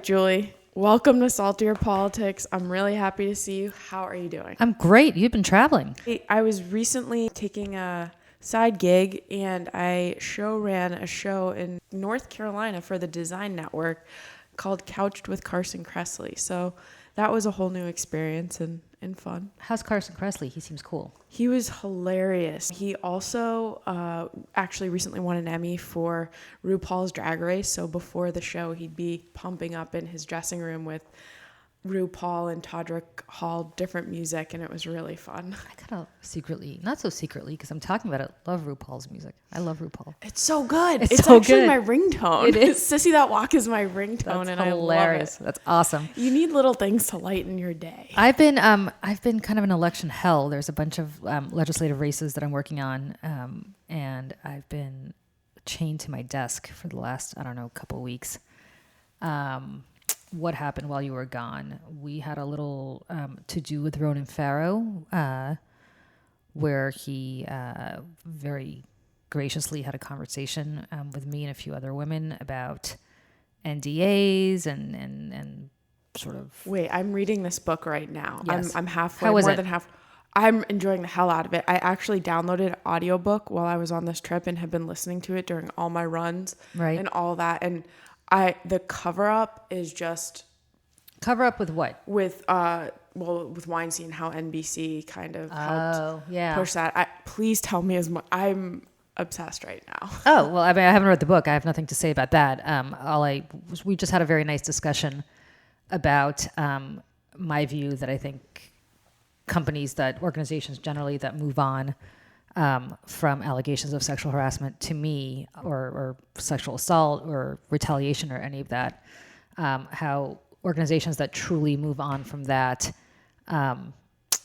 Julie. Welcome to Saltier Politics. I'm really happy to see you. How are you doing? I'm great. You've been traveling. I was recently taking a side gig, and I ran a show in North Carolina for the Design Network called Couched with Carson Kressley. So that was a whole new experience and fun. How's Carson Kressley? He seems cool. He was hilarious. He also actually recently won an Emmy for RuPaul's Drag Race. So before the show, he'd be pumping up in his dressing room with RuPaul and Todrick Hall, different music, and it was really fun. I gotta secretly, not so secretly, because I'm talking about it, love RuPaul's music. I love RuPaul. It's so good. It's It's so actually good. my ringtone. It is. Sissy That Walk is my ringtone, That's and hilarious. I love it. That's awesome. You need little things to lighten your day. I've been kind of in election hell. There's a bunch of legislative races that I'm working on, and I've been chained to my desk for the last, couple of weeks. What happened while you were gone? We had a little to do with Ronan Farrow, where he very graciously had a conversation with me and a few other women about NDAs and sort of. Wait, I'm reading this book right now. Yes. I'm halfway, How was more it? than half. I'm enjoying the hell out of it. I actually downloaded an audiobook while I was on this trip and have been listening to it during all my runs Right. and all that. And the cover up is just Cover up with what? with Weinstein, how NBC kind of helped yeah. push that. Please tell me as much. I'm obsessed right now. Oh, well, I mean, I haven't read the book. I have nothing to say about that. We just had a very nice discussion about my view that I think organizations generally that move on from allegations of sexual harassment to me or sexual assault or retaliation or any of that, how organizations that truly move on from that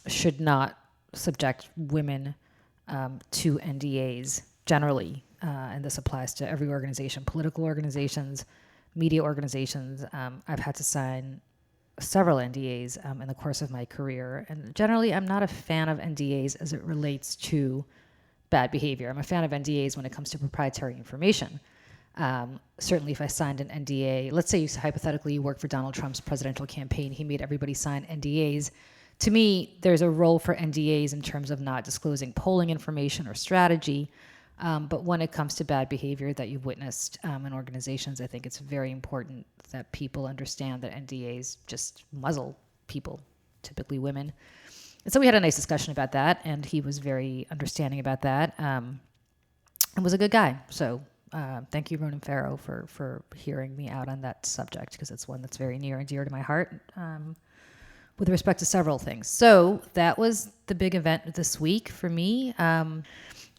should not subject women to NDAs generally. And this applies to every organization, political organizations, media organizations. I've had to sign several NDAs in the course of my career. And generally, I'm not a fan of NDAs as it relates to bad behavior. I'm a fan of NDAs when it comes to proprietary information. Certainly, if I signed an NDA, let's say hypothetically you work for Donald Trump's presidential campaign, he made everybody sign NDAs. To me, there's a role for NDAs in terms of not disclosing polling information or strategy. But when it comes to bad behavior that you've witnessed in organizations, I think it's very important that people understand that NDAs just muzzle people, typically women. And so we had a nice discussion about that, and he was very understanding about that and was a good guy. So thank you, Ronan Farrow, for hearing me out on that subject, because it's one that's very near and dear to my heart with respect to several things. So that was the big event this week for me.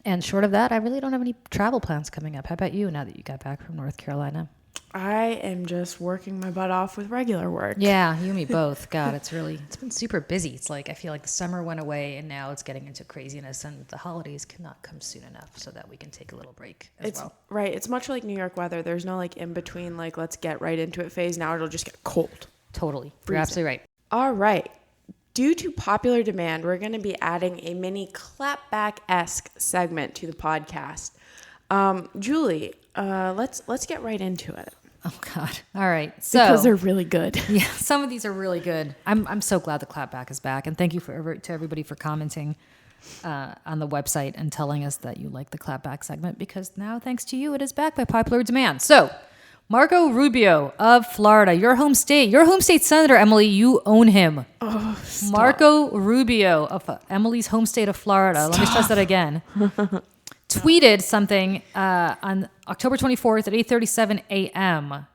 And short of that, I really don't have any travel plans coming up. How about you now that you got back from North Carolina? I am just working my butt off with regular work. Yeah, you and me both. God, it's been super busy. It's like I feel like the summer went away and now it's getting into craziness, and the holidays cannot come soon enough so that we can take a little break as well. Right. It's much like New York weather. There's no in between, let's get right into it phase. Now it'll just get cold. Totally. Freezing. You're absolutely right. All right. Due to popular demand, we're going to be adding a mini clapback-esque segment to the podcast. Julie, let's get right into it. Oh God! All right, so because they're really good. Yeah, some of these are really good. I'm so glad the clapback is back, and thank you to everybody for commenting on the website and telling us that you like the clapback segment, because now, thanks to you, it is back by popular demand. So, Marco Rubio of Florida, your home state senator, Emily, you own him. Oh, stop. Marco Rubio of Emily's home state of Florida. Stop. Let me stress that again. Tweeted something on October 24th at 8:37 a.m.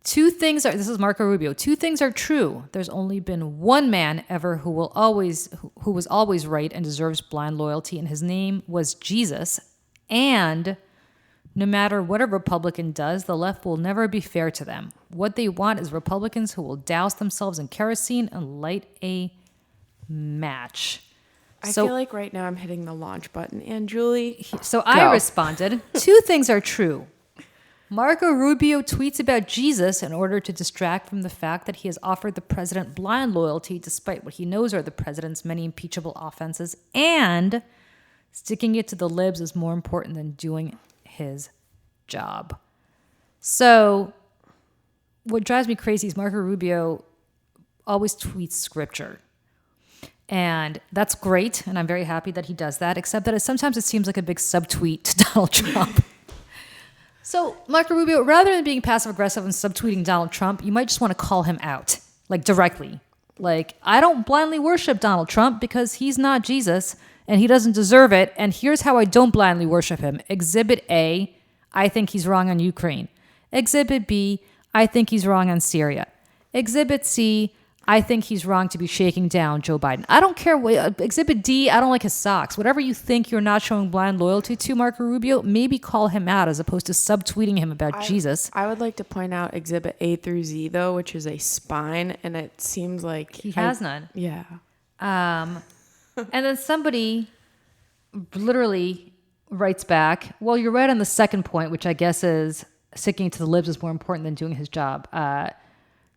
This is Marco Rubio. Two things are true. There's only been one man ever who was always right and deserves blind loyalty, and his name was Jesus. And no matter what a Republican does, the left will never be fair to them. What they want is Republicans who will douse themselves in kerosene and light a match. I feel like right now I'm hitting the launch button. And Julie, so I responded, two things are true. Marco Rubio tweets about Jesus in order to distract from the fact that he has offered the president blind loyalty despite what he knows are the president's many impeachable offenses, and sticking it to the libs is more important than doing his job. So what drives me crazy is Marco Rubio always tweets scripture. And that's great, and I'm very happy that he does that, except that sometimes it seems like a big subtweet to Donald Trump. So, Marco Rubio, rather than being passive-aggressive and subtweeting Donald Trump, you might just want to call him out, like directly. Like, I don't blindly worship Donald Trump because he's not Jesus, and he doesn't deserve it, and here's how I don't blindly worship him. Exhibit A, I think he's wrong on Ukraine. Exhibit B, I think he's wrong on Syria. Exhibit C, I think he's wrong to be shaking down Joe Biden. I don't care. Exhibit D, I don't like his socks. Whatever you think you're not showing blind loyalty to, Marco Rubio, maybe call him out as opposed to subtweeting him about Jesus. I would like to point out Exhibit A through Z, though, which is a spine, and it seems like... He has none. Yeah. And then somebody literally writes back, well, you're right on the second point, which I guess is sticking to the libs is more important than doing his job.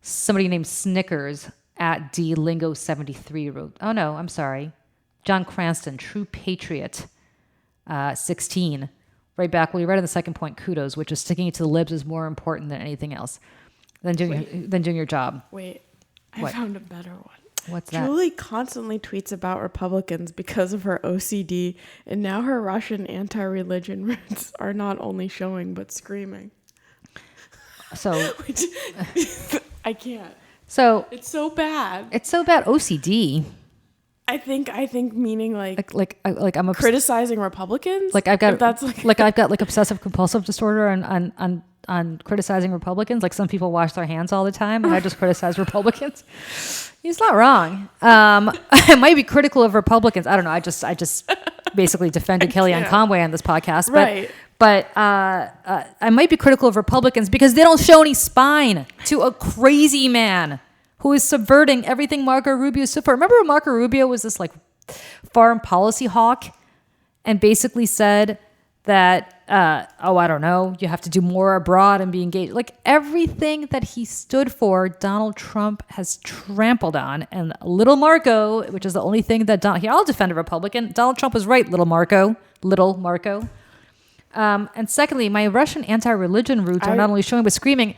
Somebody named Snickers at DLingo73 wrote, oh no, I'm sorry. John Cranston, True Patriot, 16. Right back, well, you're right on the second point, kudos, which is sticking it to the libs is more important than anything else, than doing your job. Wait, I found a better one. What's that? Julie constantly tweets about Republicans because of her OCD, and now her Russian anti-religion roots are not only showing, but screaming. So... I can't. So it's so bad. It's so bad. OCD. I think meaning like I'm criticizing Republicans. Like I've got that's like I've got like obsessive compulsive disorder on criticizing Republicans. Like some people wash their hands all the time, and I just criticize Republicans. He's not wrong. I might be critical of Republicans. I don't know. I just basically defended Kellyanne Conway on this podcast, right? But I might be critical of Republicans because they don't show any spine to a crazy man who is subverting everything Marco Rubio stood for. Remember when Marco Rubio was this like foreign policy hawk and basically said that, I don't know, you have to do more abroad and be engaged. Like everything that he stood for, Donald Trump has trampled on. And little Marco, which is the only thing that I'll defend a Republican. Donald Trump was right, little Marco. And secondly, my Russian anti-religion roots are not only showing but screaming.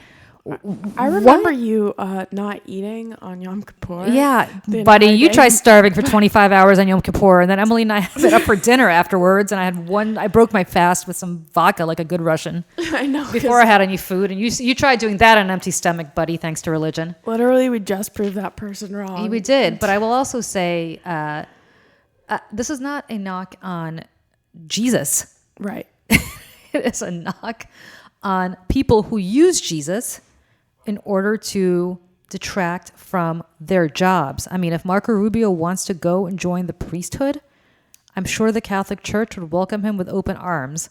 I remember you not eating on Yom Kippur. Yeah, buddy, you try starving for 25 hours on Yom Kippur, and then Emily and I had it up for dinner afterwards, and I broke my fast with some vodka like a good Russian. I know. Before I had any food, and you tried doing that on an empty stomach, buddy, thanks to religion. Literally, we just proved that person wrong. We did, but I will also say this is not a knock on Jesus. Right. It is a knock on people who use Jesus in order to detract from their jobs. I mean, if Marco Rubio wants to go and join the priesthood, I'm sure the Catholic Church would welcome him with open arms.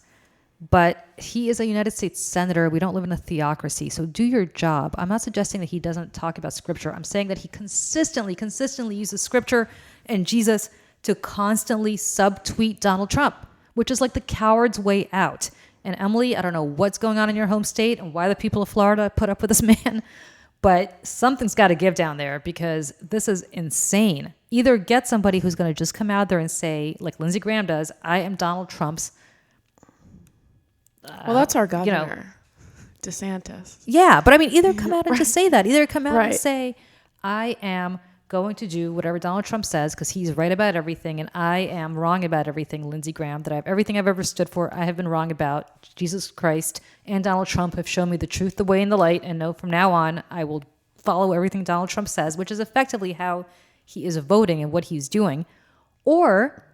But he is a United States senator. We don't live in a theocracy. So do your job. I'm not suggesting that he doesn't talk about scripture. I'm saying that he consistently uses scripture and Jesus to constantly subtweet Donald Trump, which is like the coward's way out. And Emily, I don't know what's going on in your home state and why the people of Florida put up with this man, but something's got to give down there because this is insane. Either get somebody who's going to just come out there and say, like Lindsey Graham does, I am Donald Trump's. Well, that's our governor, DeSantis. Yeah, but I mean, either come out and just say that. Either come out and say, I am going to do whatever Donald Trump says because he's right about everything and I am wrong about everything, Lindsey Graham, that everything I've ever stood for, I have been wrong about. Jesus Christ and Donald Trump have shown me the truth, the way, and the light, and no, from now on, I will follow everything Donald Trump says, which is effectively how he is voting and what he's doing. Or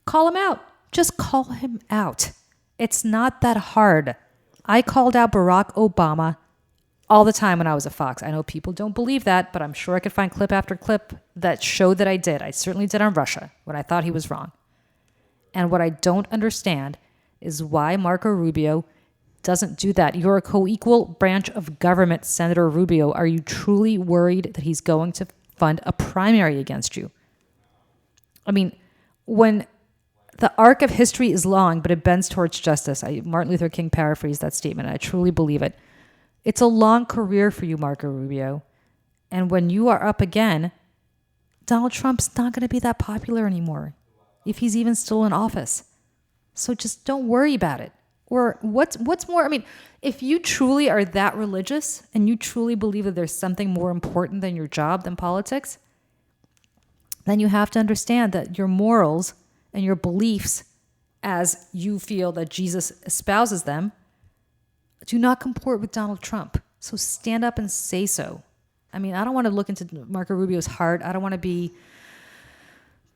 call him out. Just call him out. It's not that hard. I called out Barack Obama all the time when I was at Fox. I know people don't believe that, but I'm sure I could find clip after clip that showed that I did. I certainly did on Russia when I thought he was wrong. And what I don't understand is why Marco Rubio doesn't do that. You're a co-equal branch of government, Senator Rubio. Are you truly worried that he's going to fund a primary against you? I mean, when the arc of history is long, but it bends towards justice. Martin Luther King paraphrased that statement. I truly believe it. It's a long career for you, Marco Rubio. And when you are up again, Donald Trump's not going to be that popular anymore, if he's even still in office. So just don't worry about it. Or what's more, I mean, if you truly are that religious and you truly believe that there's something more important than your job, than politics, then you have to understand that your morals and your beliefs as you feel that Jesus espouses them do not comport with Donald Trump. So stand up and say so. I mean, I don't want to look into Marco Rubio's heart. I don't want to be,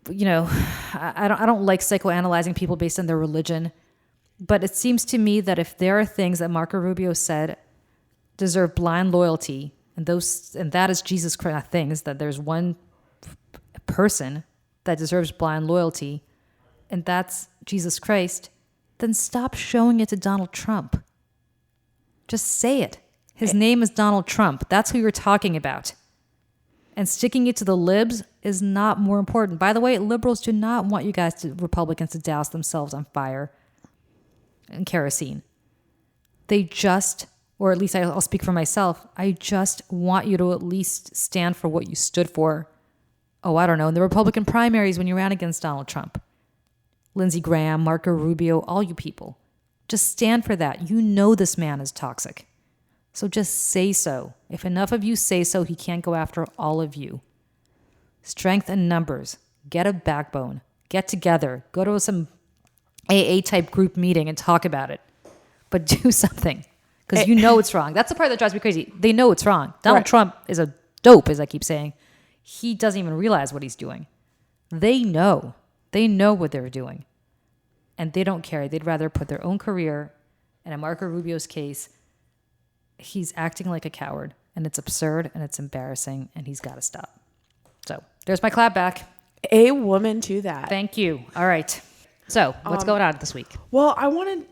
I don't like psychoanalyzing people based on their religion. But it seems to me that if there are things that Marco Rubio said deserve blind loyalty, and that is Jesus Christ things, that there's one person that deserves blind loyalty, and that's Jesus Christ, then stop showing it to Donald Trump. Just say it. His name is Donald Trump. That's who you're talking about. And sticking it to the libs is not more important. By the way, liberals do not want Republicans to douse themselves on fire and kerosene. They just, or at least I'll speak for myself, I just want you to at least stand for what you stood for. Oh, I don't know, in the Republican primaries when you ran against Donald Trump. Lindsey Graham, Marco Rubio, all you people. Just stand for that. You know this man is toxic. So just say so. If enough of you say so, he can't go after all of you. Strength in numbers. Get a backbone. Get together. Go to some AA-type group meeting and talk about it. But do something. Because you know it's wrong. That's the part that drives me crazy. They know it's wrong. Donald Trump is a dope, as I keep saying. He doesn't even realize what he's doing. They know. They know what they're doing. And they don't care. They'd rather put their own career, and in Marco Rubio's case, he's acting like a coward. And it's absurd, and it's embarrassing, and he's got to stop. So there's my clap back. A woman to that. Thank you. All right. So what's going on this week? Well, I wanted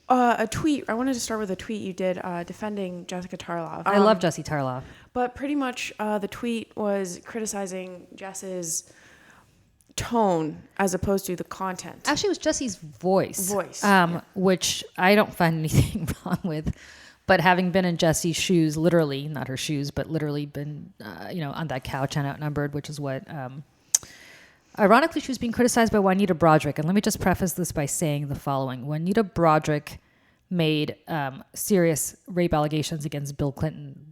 a tweet. I wanted to start with a tweet you did defending Jessica Tarlov. I love Jessie Tarlov. But pretty much the tweet was criticizing Jess's tone as opposed to the content. Actually, it was Jessie's voice. Yeah. Which I don't find anything wrong with. But having been in Jessie's shoes, literally, not her shoes, but literally been, on that couch and outnumbered, which is what, ironically, she was being criticized by Juanita Broaddrick. And let me just preface this by saying the following. Juanita Broaddrick made serious rape allegations against Bill Clinton.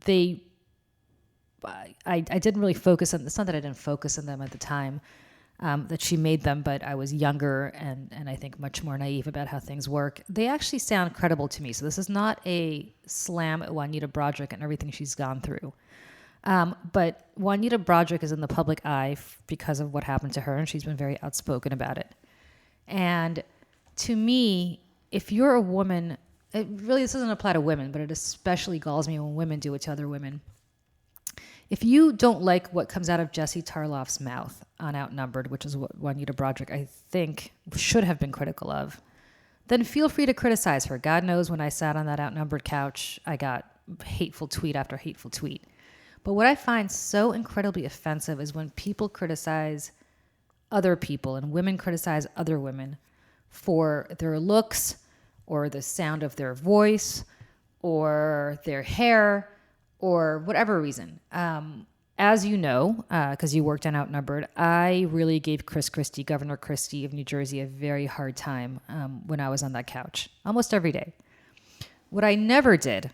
I didn't really focus on, it's not that I didn't focus on them at the time that she made them, but I was younger and I think much more naive about how things work. They actually sound credible to me. So this is not a slam at Juanita Broaddrick and everything she's gone through. But Juanita Broaddrick is in the public eye because of what happened to her, and she's been very outspoken about it. And to me, if you're a woman, this doesn't apply to women, but it especially galls me when women do it to other women. If you don't like what comes out of Jessie Tarlov's mouth on Outnumbered, which is what Juanita Broaddrick, I think, should have been critical of, then feel free to criticize her. God knows when I sat on that Outnumbered couch, I got hateful tweet after hateful tweet. But what I find so incredibly offensive is when people criticize other people and women criticize other women for their looks or the sound of their voice or their hair or whatever reason. As you know, because you worked on Outnumbered, I really gave Governor Christie of New Jersey, a very hard time when I was on that couch, almost every day. What I never did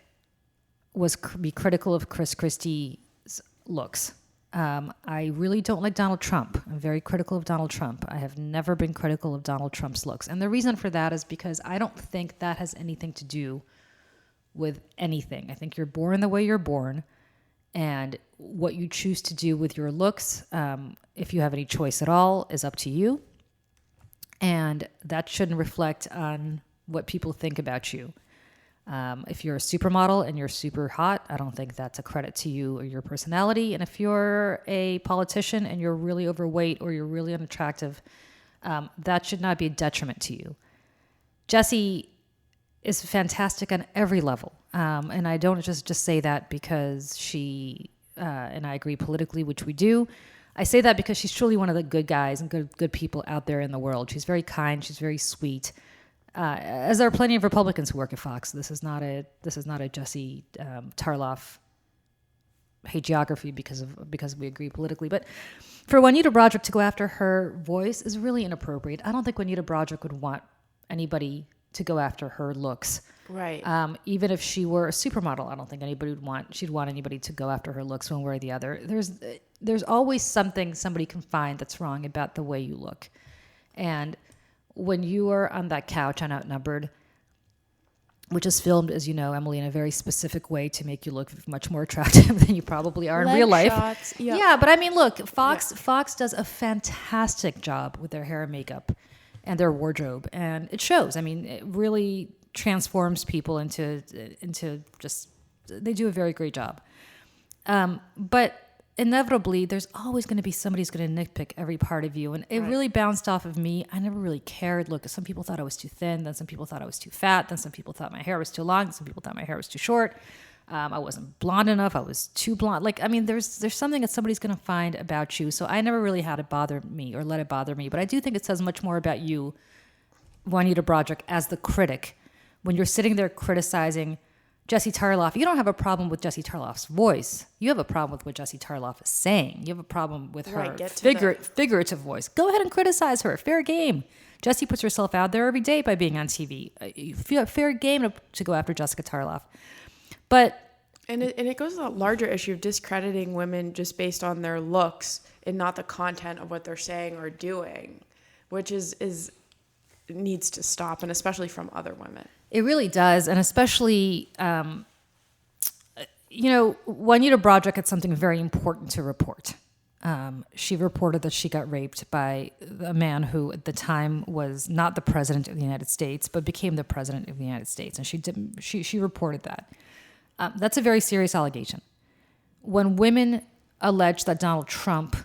was be critical of Chris Christie's looks. I really don't like Donald Trump. I'm very critical of Donald Trump. I have never been critical of Donald Trump's looks. And the reason for that is because I don't think that has anything to do with anything. I think you're born the way you're born, and what you choose to do with your looks, if you have any choice at all, is up to you. And that shouldn't reflect on what people think about you. If you're a supermodel and you're super hot, I don't think that's a credit to you or your personality. And if you're a politician and you're really overweight or you're really unattractive, that should not be a detriment to you. Jessie is fantastic on every level. And I don't just say that because she and I agree politically, which we do. I say that because she's truly one of the good guys and good people out there in the world. She's very kind. She's very sweet. As there are plenty of Republicans who work at Fox. This is not a Jessie Tarlov hagiography because we agree politically. But for Juanita Broaddrick to go after her voice is really inappropriate. I don't think Juanita Broaddrick would want anybody to go after her looks. Right. Even if she were a supermodel, I don't think she'd want anybody to go after her looks one way or the other. There's always something somebody can find that's wrong about the way you look. And when you are on that couch on Outnumbered, which is filmed, as you know, Emily, in a very specific way to make you look much more attractive than you probably are in real life. Shots, yep. Yeah, but I mean, look, Fox does a fantastic job with their hair and makeup and their wardrobe, and it shows. I mean, it really transforms people into just, they do a very great job. But inevitably, there's always going to be somebody who's going to nitpick every part of you. And it really bounced off of me. I never really cared. Look, some people thought I was too thin. Then some people thought I was too fat. Then some people thought my hair was too long. Some people thought my hair was too short. I wasn't blonde enough. I was too blonde. Like, I mean, there's something that somebody's going to find about you. So I never really had it bother me or let it bother me. But I do think it says much more about you, Juanita Broaddrick, as the critic. When you're sitting there criticizing Jessie Tarloff, you don't have a problem with Jessie Tarloff's voice. You have a problem with what Jessie Tarloff is saying. You have a problem with her figurative voice. Go ahead and criticize her. Fair game. Jessie puts herself out there every day by being on TV. Fair game to go after Jessica Tarloff. But and it goes to the larger issue of discrediting women just based on their looks and not the content of what they're saying or doing, which is needs to stop, and especially from other women. It really does, and especially, Juanita Broaddrick had something very important to report. She reported that she got raped by a man who at the time was not the president of the United States, but became the president of the United States, and she reported that. That's a very serious allegation. When women allege that Donald Trump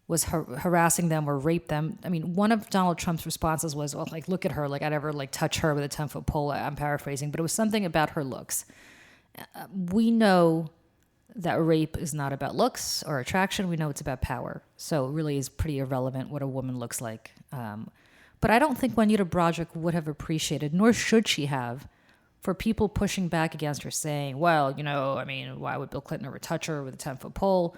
was harassing them or raped them. I mean, one of Donald Trump's responses was, well, like, look at her, like I'd ever like touch her with a 10-foot pole. I'm paraphrasing, but it was something about her looks. We know that rape is not about looks or attraction. We know it's about power. So it really is pretty irrelevant what a woman looks like. But I don't think Juanita Broaddrick would have appreciated, nor should she have, for people pushing back against her saying, well, I mean, why would Bill Clinton ever touch her with a 10-foot pole?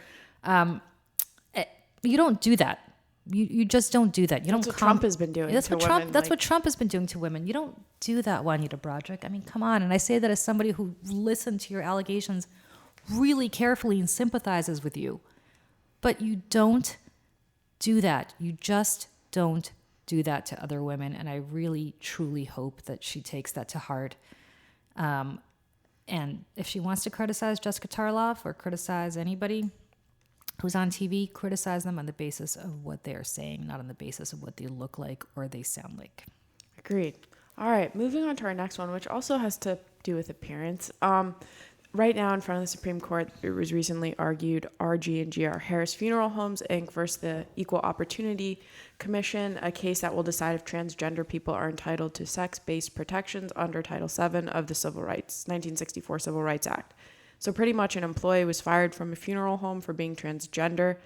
You don't do that. You just don't do that. That's what Trump has been doing. That's what Trump has been doing to women. You don't do that, Juanita Broaddrick. I mean, come on. And I say that as somebody who listened to your allegations really carefully and sympathizes with you. But you don't do that. You just don't do that to other women. And I really, truly hope that she takes that to heart. And if she wants to criticize Jessica Tarloff or criticize anybody who's on TV, criticize them on the basis of what they are saying, not on the basis of what they look like or they sound like. Agreed. All right, moving on to our next one, which also has to do with appearance. Right now in front of the Supreme Court, it was recently argued RG and GR Harris Funeral Homes, Inc. versus the Equal Opportunity Commission, a case that will decide if transgender people are entitled to sex-based protections under Title VII of the 1964 Civil Rights Act. So pretty much an employee was fired from a funeral home for being transgender.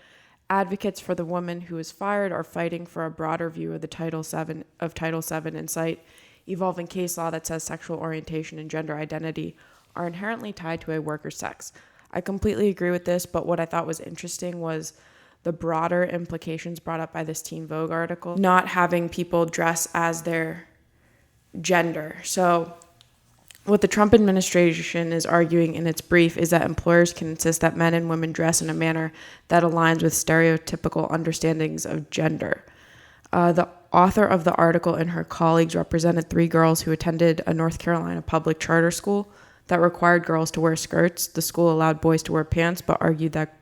Advocates for the woman who was fired are fighting for a broader view of the Title VII and cite evolving case law that says sexual orientation and gender identity are inherently tied to a worker's sex. I completely agree with this, but what I thought was interesting was the broader implications brought up by this Teen Vogue article, not having people dress as their gender. So what the Trump administration is arguing in its brief is that employers can insist that men and women dress in a manner that aligns with stereotypical understandings of gender. The author of the article and her colleagues represented 3 girls who attended a North Carolina public charter school that required girls to wear skirts. The school allowed boys to wear pants, but argued that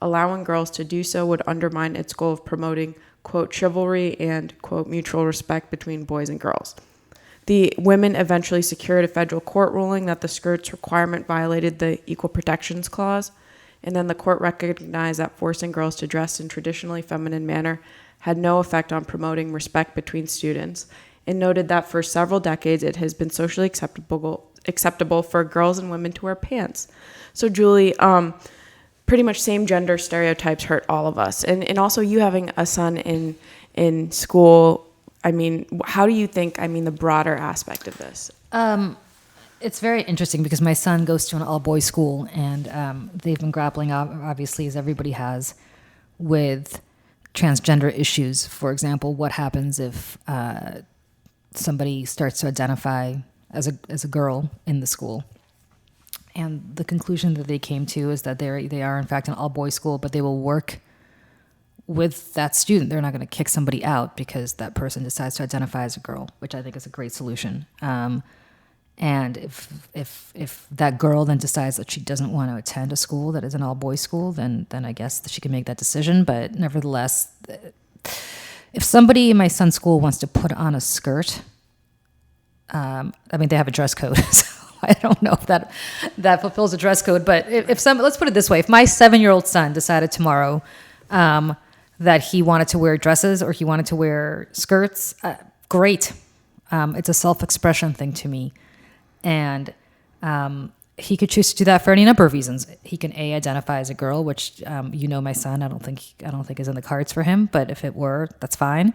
allowing girls to do so would undermine its goal of promoting, quote, chivalry and, quote, mutual respect between boys and girls. The women eventually secured a federal court ruling that the skirts requirement violated the Equal Protections Clause, and then the court recognized that forcing girls to dress in traditionally feminine manner had no effect on promoting respect between students, and noted that for several decades it has been socially acceptable for girls and women to wear pants. So Julie, pretty much same gender stereotypes hurt all of us, and also you having a son in school. I mean, how do you think, the broader aspect of this? It's very interesting because my son goes to an all-boys school, and they've been grappling, obviously, as everybody has, with transgender issues. For example, what happens if somebody starts to identify as a girl in the school. And the conclusion that they came to is that they are in fact an all-boys school, but they will work with that student. They're not going to kick somebody out because that person decides to identify as a girl, which I think is a great solution. And if that girl then decides that she doesn't want to attend a school that is an all-boys school, then I guess that she can make that decision. But nevertheless, if somebody in my son's school wants to put on a skirt, I mean, they have a dress code, so I don't know if that fulfills a dress code. But let's put it this way: if my 7-year-old son decided tomorrow that he wanted to wear dresses or he wanted to wear skirts, great. It's a self-expression thing to me, and he could choose to do that for any number of reasons. He can identify as a girl, which my son. I don't think is in the cards for him. But if it were, that's fine.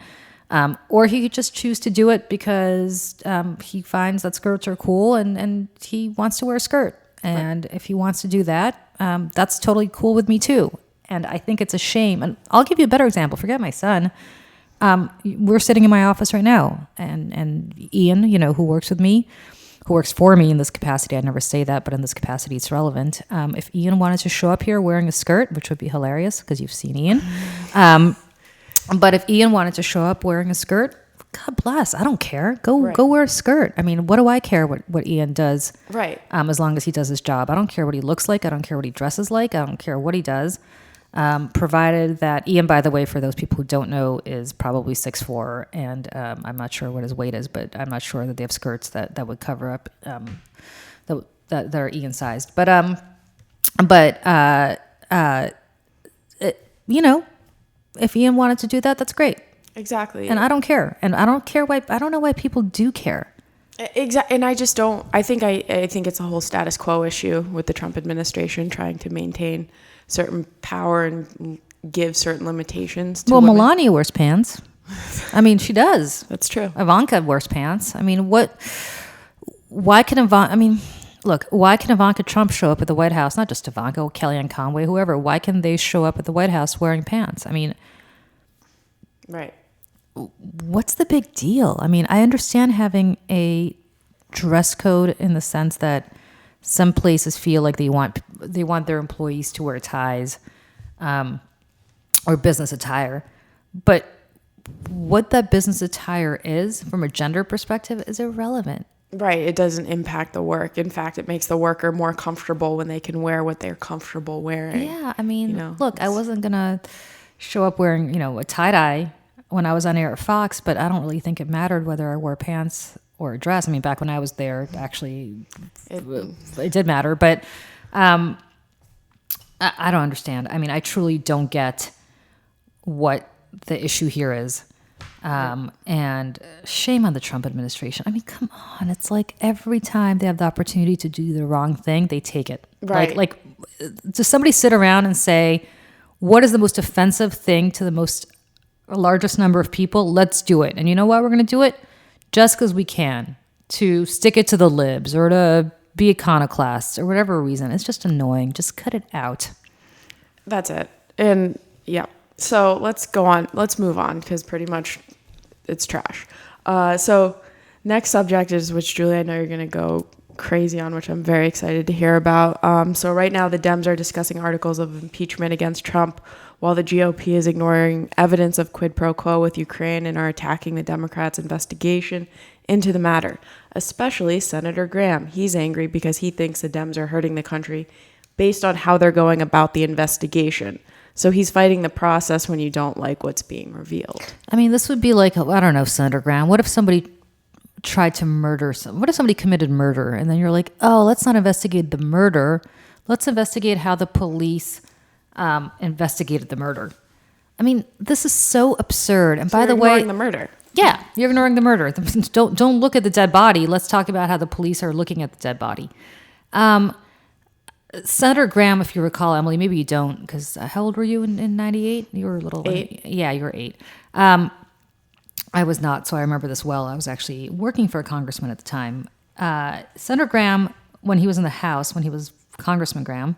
Or he could just choose to do it because he finds that skirts are cool and he wants to wear a skirt. And if he wants to do that, that's totally cool with me too. And I think it's a shame. And I'll give you a better example. Forget my son. We're sitting in my office right now, and Ian, who works with me, who works for me in this capacity. I never say that, but in this capacity, it's relevant. If Ian wanted to show up here wearing a skirt, which would be hilarious because you've seen Ian. But if Ian wanted to show up wearing a skirt, God bless. I don't care. Go wear a skirt. I mean, what do I care what Ian does? Right. As long as he does his job. I don't care what he looks like. I don't care what he dresses like. I don't care what he does. Provided that Ian, by the way, for those people who don't know, is probably 6'4", and I'm not sure what his weight is, but I'm not sure that they have skirts that would cover up that are Ian sized. If Ian wanted to do that, that's great. Exactly. And I don't care. And I don't care why. I don't know why people do care. Exactly. And I just don't. I think it's a whole status quo issue with the Trump administration trying to maintain certain power and give certain limitations to women. Melania wears pants. I mean, she does. That's true. Ivanka wears pants. I mean, why can Ivanka Trump show up at the White House? Not just Ivanka, Kellyanne Conway, whoever. Why can they show up at the White House wearing pants? I mean, right. What's the big deal? I mean, I understand having a dress code in the sense that some places feel like they want their employees to wear ties or business attire. But what that business attire is from a gender perspective is irrelevant. Right. It doesn't impact the work. In fact, it makes the worker more comfortable when they can wear what they're comfortable wearing. Yeah. I mean, look, I wasn't going to show up wearing, a tie-dye when I was on air at Fox, but I don't really think it mattered whether I wore pants or a dress. I mean, back when I was there, actually, it did matter. But I don't understand. I mean, I truly don't get what the issue here is. And shame on the Trump administration. I mean, come on. It's like every time they have the opportunity to do the wrong thing, they take it. Right. Like does somebody sit around and say, what is the most offensive thing to the largest number of people? Let's do it. And you know why we're going to do it? Just because we can. To stick it to the libs or to be iconoclasts or whatever reason. It's just annoying. Just cut it out. That's it. And yeah. So let's go on. Let's move on because pretty much it's trash. So next subject is, which Julie, I know you're going to go crazy on, which I'm very excited to hear about. So right now the Dems are discussing articles of impeachment against Trump while the GOP is ignoring evidence of quid pro quo with Ukraine and are attacking the Democrats' investigation into the matter, especially Senator Graham. He's angry because he thinks the Dems are hurting the country based on how they're going about the investigation. So he's fighting the process when you don't like what's being revealed. I mean, this would be like, I don't know, Senator Graham. What if somebody tried to murder what if somebody committed murder? And then you're like, oh, let's not investigate the murder. Let's investigate how the police investigated the murder. I mean, this is so absurd. And so by the way, ignoring the murder. Yeah, you're ignoring the murder. Don't look at the dead body. Let's talk about how the police are looking at the dead body. Senator Graham, if you recall, Emily, maybe you don't, because how old were you in 98? You were a little... 8. Yeah, you were 8. I was not, so I remember this well. I was actually working for a congressman at the time. Senator Graham, when he was in the House, when he was Congressman Graham,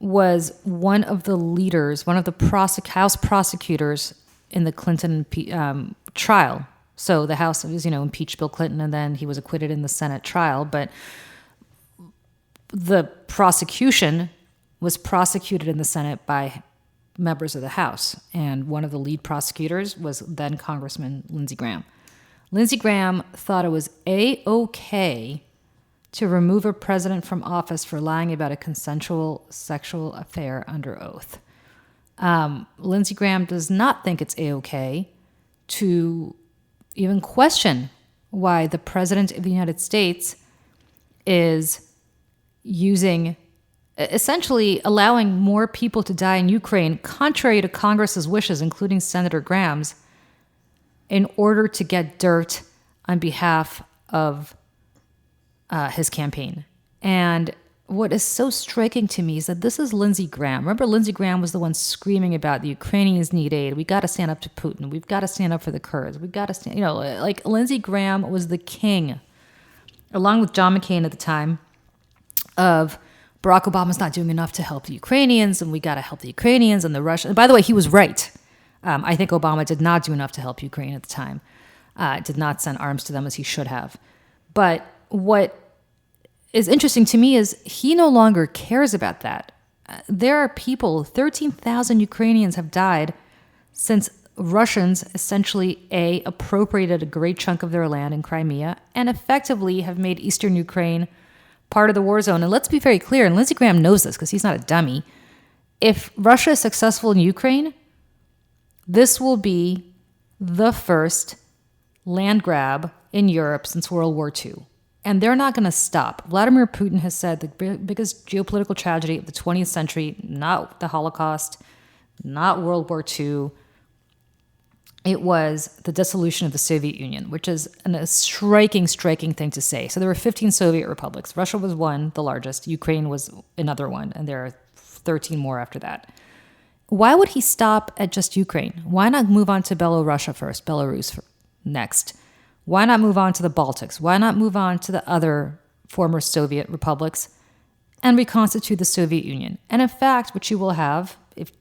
was one of the leaders, one of the House prosecutors in the Clinton trial So the House, impeached Bill Clinton, and then he was acquitted in the Senate trial. But the prosecution was prosecuted in the Senate by members of the House. And one of the lead prosecutors was then Congressman Lindsey Graham. Lindsey Graham thought it was A-OK to remove a president from office for lying about a consensual sexual affair under oath. Lindsey Graham does not think it's A-OK to even question why the president of the United States is essentially allowing more people to die in Ukraine, contrary to Congress's wishes, including Senator Graham's, in order to get dirt on behalf of his campaign. And what is so striking to me is that this is Lindsey Graham. Remember, Lindsey Graham was the one screaming about the Ukrainians need aid. We got to stand up to Putin. We've got to stand up for the Kurds. We've got to stand, like Lindsey Graham was the king, along with John McCain at the time, of Barack Obama's not doing enough to help the Ukrainians, and we got to help the Ukrainians and the Russians. And by the way, he was right. I think Obama did not do enough to help Ukraine at the time. Did not send arms to them as he should have. But what is interesting to me is he no longer cares about that. There are people, 13,000 Ukrainians have died since Russians essentially, appropriated a great chunk of their land in Crimea and effectively have made eastern Ukraine part of the war zone. And let's be very clear, and Lindsey Graham knows this because he's not a dummy. If Russia is successful in Ukraine, this will be the first land grab in Europe since World War II. And they're not going to stop. Vladimir Putin has said the biggest geopolitical tragedy of the 20th century, not the Holocaust, not World War II, it was the dissolution of the Soviet Union, which is a striking thing to say. So there were 15 Soviet republics. Russia was one, the largest. Ukraine was another one, and there are 13 more after that. Why would he stop at just Ukraine? Why not move on to Belarus next? Why not move on to the Baltics? Why not move on to the other former Soviet republics and reconstitute the Soviet Union? And in fact, what you will have, if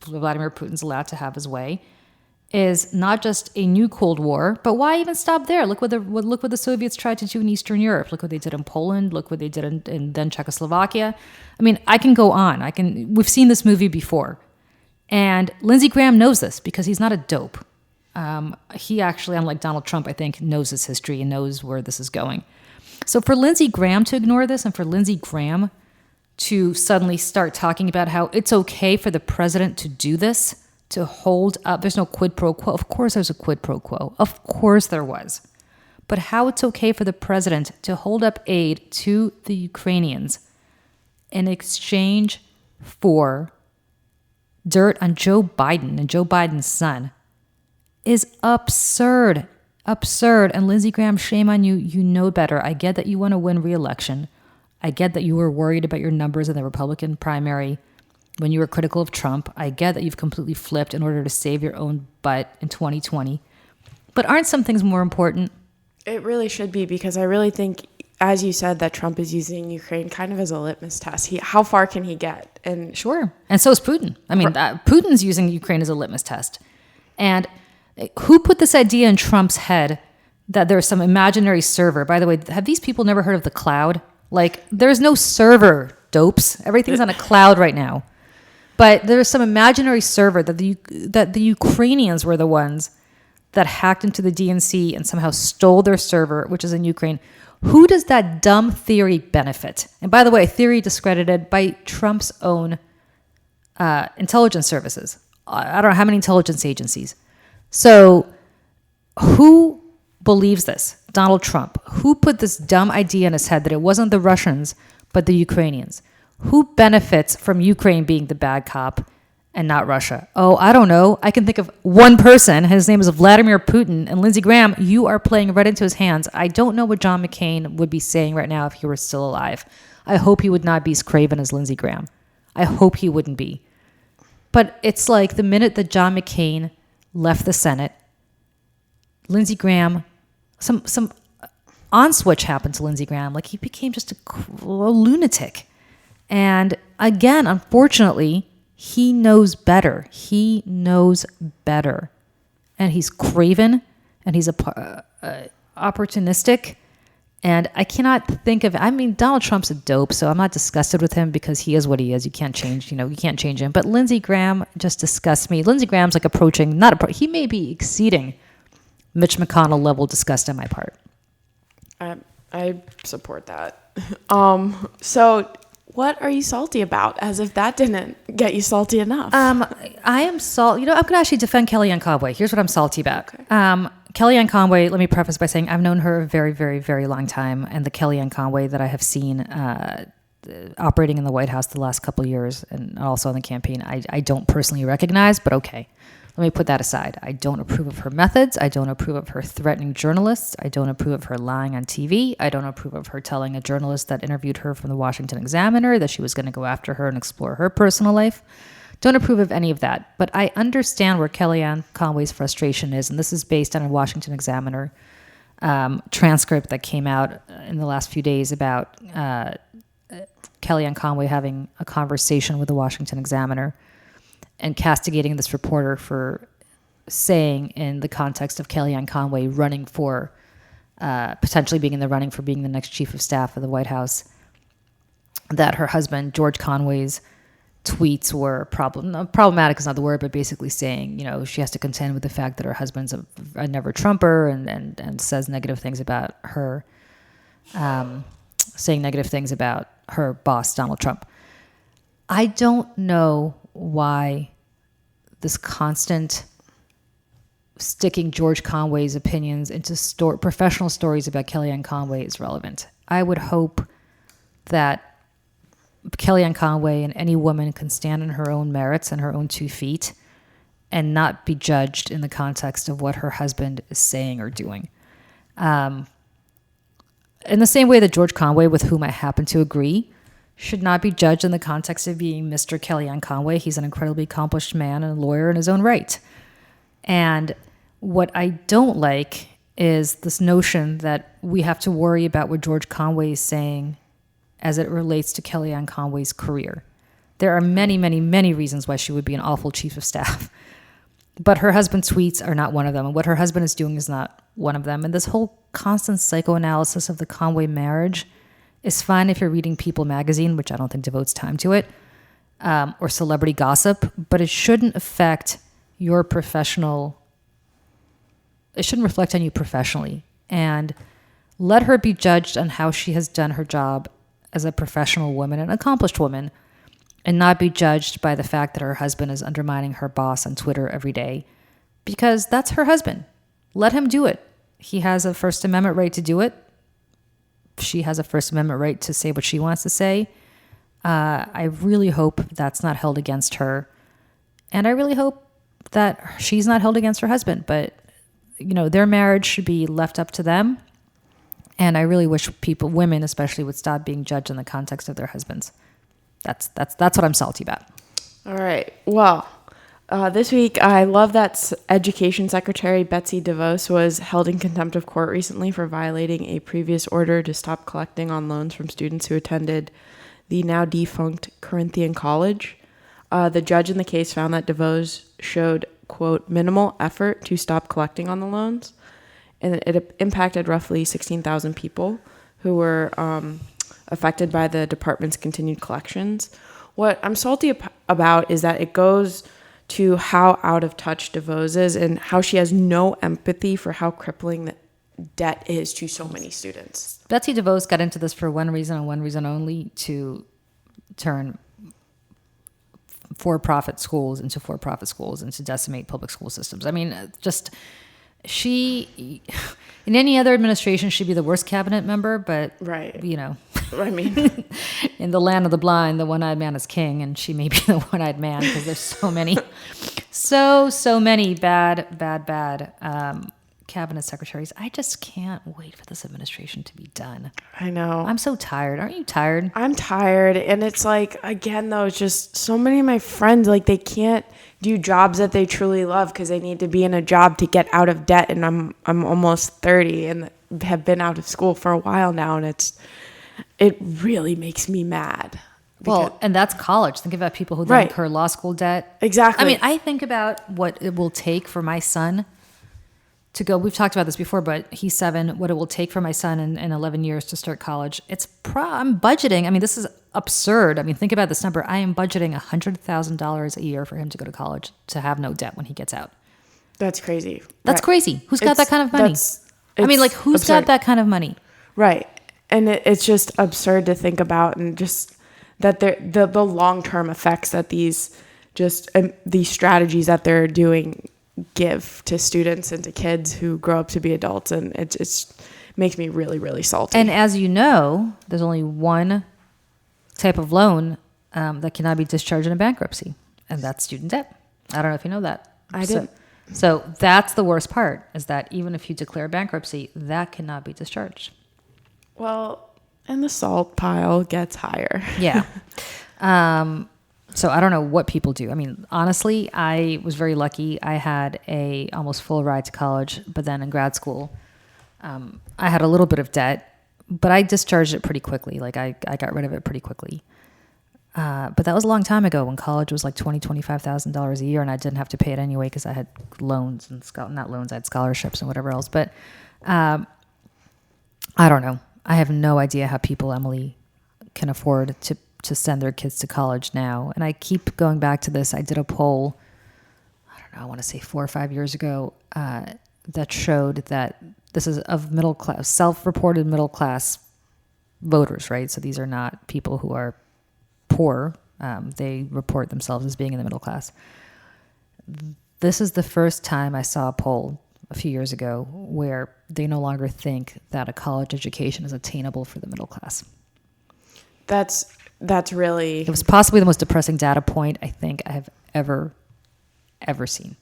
Vladimir Putin's allowed to have his way, is not just a new Cold War, but why even stop there? Look what the Soviets tried to do in Eastern Europe. Look what they did in Poland. Look what they did in then Czechoslovakia. I mean, I can go on. We've seen this movie before. And Lindsey Graham knows this because he's not a dope. He actually, unlike Donald Trump, I think, knows his history and knows where this is going. So for Lindsey Graham to ignore this and for Lindsey Graham to suddenly start talking about how it's okay for the president to do this, to hold up, there's no quid pro quo. Of course there's a quid pro quo. Of course there was. But how it's okay for the president to hold up aid to the Ukrainians in exchange for dirt on Joe Biden and Joe Biden's son is absurd. Absurd. And Lindsey Graham, shame on you. You know better. I get that you want to win re-election. I get that you were worried about your numbers in the Republican primary when you were critical of Trump. I get that you've completely flipped in order to save your own butt in 2020. But aren't some things more important? It really should be, because I really think, as you said, that Trump is using Ukraine kind of as a litmus test. How far can he get? And sure. And so is Putin. I mean, Putin's using Ukraine as a litmus test. And who put this idea in Trump's head that there's some imaginary server? By the way, have these people never heard of the cloud? Like, there's no server, dopes. Everything's on a cloud right now. But there's some imaginary server that the Ukrainians were the ones that hacked into the DNC and somehow stole their server, which is in Ukraine. Who does that dumb theory benefit? And by the way, theory discredited by Trump's own intelligence services. I don't know how many intelligence agencies. So who believes this? Donald Trump. Who put this dumb idea in his head that it wasn't the Russians, but the Ukrainians? Who benefits from Ukraine being the bad cop and not Russia? Oh, I don't know. I can think of one person. His name is Vladimir Putin. And Lindsey Graham, you are playing right into his hands. I don't know what John McCain would be saying right now if he were still alive. I hope he would not be as craven as Lindsey Graham. I hope he wouldn't be. But it's like the minute that John McCain left the Senate, Lindsey Graham, some on switch happened to Lindsey Graham. Like, he became just a lunatic. And again, unfortunately, he knows better. He knows better. And he's craven, and he's opportunistic. And I cannot think of, I mean, Donald Trump's a dope, so I'm not disgusted with him because he is what he is. You can't change, you can't change him. But Lindsey Graham just disgusts me. Lindsey Graham's like approaching, he may be exceeding Mitch McConnell level disgust on my part. I support that. So what are you salty about? As if that didn't get you salty enough. I am salty. I'm going to actually defend Kellyanne Conway. Here's what I'm salty about. Okay. Kellyanne Conway, let me preface by saying I've known her a very, very, very long time. And the Kellyanne Conway that I have seen operating in the White House the last couple of years and also on the campaign, I don't personally recognize, but okay. Let me put that aside. I don't approve of her methods. I don't approve of her threatening journalists. I don't approve of her lying on TV. I don't approve of her telling a journalist that interviewed her from the Washington Examiner that she was going to go after her and explore her personal life. Don't approve of any of that. But I understand where Kellyanne Conway's frustration is, and this is based on a Washington Examiner transcript that came out in the last few days about Kellyanne Conway having a conversation with the Washington Examiner and castigating this reporter for saying, in the context of Kellyanne Conway running for, potentially being in the running for being the next chief of staff of the White House, that her husband, George Conway's tweets were problematic is not the word, but basically saying, she has to contend with the fact that her husband's a never Trumper and says negative things about her, saying negative things about her boss, Donald Trump. I don't know why this constant sticking George Conway's opinions into professional stories about Kellyanne Conway is relevant. I would hope that Kellyanne Conway and any woman can stand on her own merits and her own 2 feet and not be judged in the context of what her husband is saying or doing. In the same way that George Conway, with whom I happen to agree, should not be judged in the context of being Mr. Kellyanne Conway. He's an incredibly accomplished man and a lawyer in his own right. And what I don't like is this notion that we have to worry about what George Conway is saying as it relates to Kellyanne Conway's career. There are many, many, many reasons why she would be an awful chief of staff. But her husband's tweets are not one of them. And what her husband is doing is not one of them. And this whole constant psychoanalysis of the Conway marriage is fine if you're reading People magazine, which I don't think devotes time to it, or celebrity gossip, but it shouldn't affect your professional, it shouldn't reflect on you professionally. And let her be judged on how she has done her job as a professional woman, an accomplished woman, and not be judged by the fact that her husband is undermining her boss on Twitter every day, because that's her husband. Let him do it. He has a First Amendment right to do it. She has a First Amendment right to say what she wants to say. I really hope that's not held against her. And I really hope that she's not held against her husband. But, their marriage should be left up to them. And I really wish women especially, would stop being judged in the context of their husbands. That's what I'm salty about. All right. Well, this week, I love that Education Secretary Betsy DeVos was held in contempt of court recently for violating a previous order to stop collecting on loans from students who attended the now defunct Corinthian College. The judge in the case found that DeVos showed, quote, minimal effort to stop collecting on the loans, and it impacted roughly 16,000 people who were affected by the department's continued collections. What I'm salty about is that it goes to how out of touch DeVos is and how she has no empathy for how crippling the debt is to so many students. Betsy DeVos got into this for one reason and one reason only: to turn for-profit schools into for-profit schools and to decimate public school systems. I mean, she, in any other administration, she'd be the worst cabinet member, but, right. I mean, in the land of the blind, the one-eyed man is king, and she may be the one-eyed man because there's so many, so many bad cabinet secretaries. I just can't wait for this administration to be done. I know. I'm so tired. Aren't you tired? I'm tired. And it's like, again, though, it's just so many of my friends, like, they can't do jobs that they truly love because they need to be in a job to get out of debt. And I'm almost 30 and have been out of school for a while now. And it really makes me mad. Well, and that's college. Think about people who then incur law school debt. Exactly. I mean, I think about what it will take for my son to go. We've talked about this before, but he's 7. What it will take for my son in 11 years to start college. I'm budgeting. I mean, this is absurd. I mean, think about this number. I am budgeting $100,000 a year for him to go to college to have no debt when he gets out. That's crazy. That's crazy. Who's got that kind of money? I mean, like, who's got that kind of money? Right. And it's just absurd to think about, and just that the long-term effects that these strategies that they're doing give to students and to kids who grow up to be adults. And it's makes me really, really salty. And as you know, there's only one type of loan that cannot be discharged in a bankruptcy, and that's student debt. I don't know if you know that. I didn't. So that's the worst part, is that even if you declare bankruptcy, that cannot be discharged. Well, and the salt pile gets higher. Yeah. So I don't know what people do. I mean, honestly, I was very lucky. I had a almost full ride to college, but then in grad school, I had a little bit of debt, but I discharged it pretty quickly. Like I got rid of it pretty quickly. But that was a long time ago when college was like $25,000 a year, and I didn't have to pay it anyway because I had loans and not loans, I had scholarships and whatever else. But I don't know. I have no idea how people, Emily, can afford to send their kids to college now. And I keep going back to this. I did a poll, I don't know, I want to say 4 or 5 years ago, that showed that this is of middle class, self-reported middle class voters, right? So these are not people who are poor. They report themselves as being in the middle class. This is the first time I saw a poll a few years ago where they no longer think that a college education is attainable for the middle class. That's really... It was possibly the most depressing data point I think I have ever seen.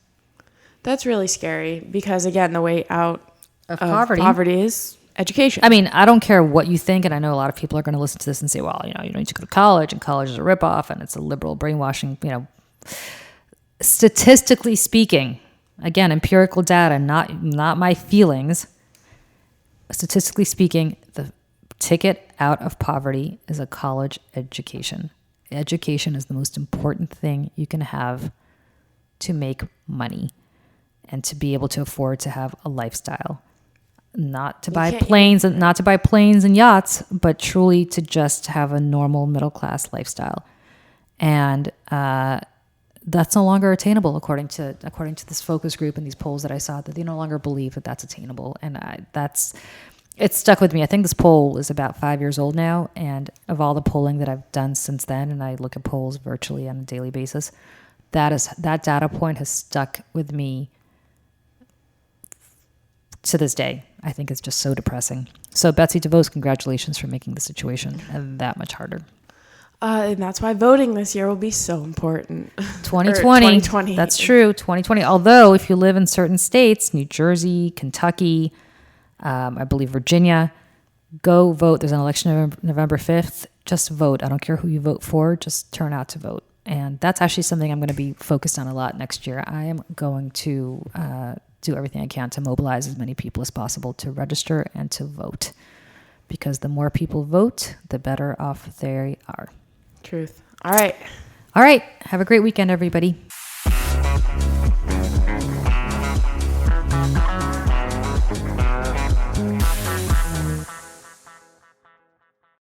That's really scary because, again, the way out of poverty is education. I mean, I don't care what you think, and I know a lot of people are going to listen to this and say, well, you need to go to college, and college is a ripoff, and it's a liberal brainwashing, Statistically speaking, again, empirical data, not my feelings. Statistically speaking, the ticket out of poverty is a college education. Education is the most important thing you can have to make money and to be able to afford to have a lifestyle. Not to buy planes and yachts, but truly to just have a normal middle class lifestyle. And that's no longer attainable, according to this focus group and these polls that I saw, that they no longer believe that that's attainable. And it's stuck with me. I think this poll is about 5 years old now, and of all the polling that I've done since then, and I look at polls virtually on a daily basis, that data point has stuck with me to this day. I think it's just so depressing. So Betsy DeVos, congratulations for making the situation that much harder. And that's why voting this year will be so important. 2020. That's true. 2020. Although if you live in certain states, New Jersey, Kentucky, I believe Virginia, go vote. There's an election November 5th. Just vote. I don't care who you vote for. Just turn out to vote. And that's actually something I'm going to be focused on a lot next year. I am going to do everything I can to mobilize as many people as possible to register and to vote. Because the more people vote, the better off they are. Truth. All right. Have a great weekend, everybody.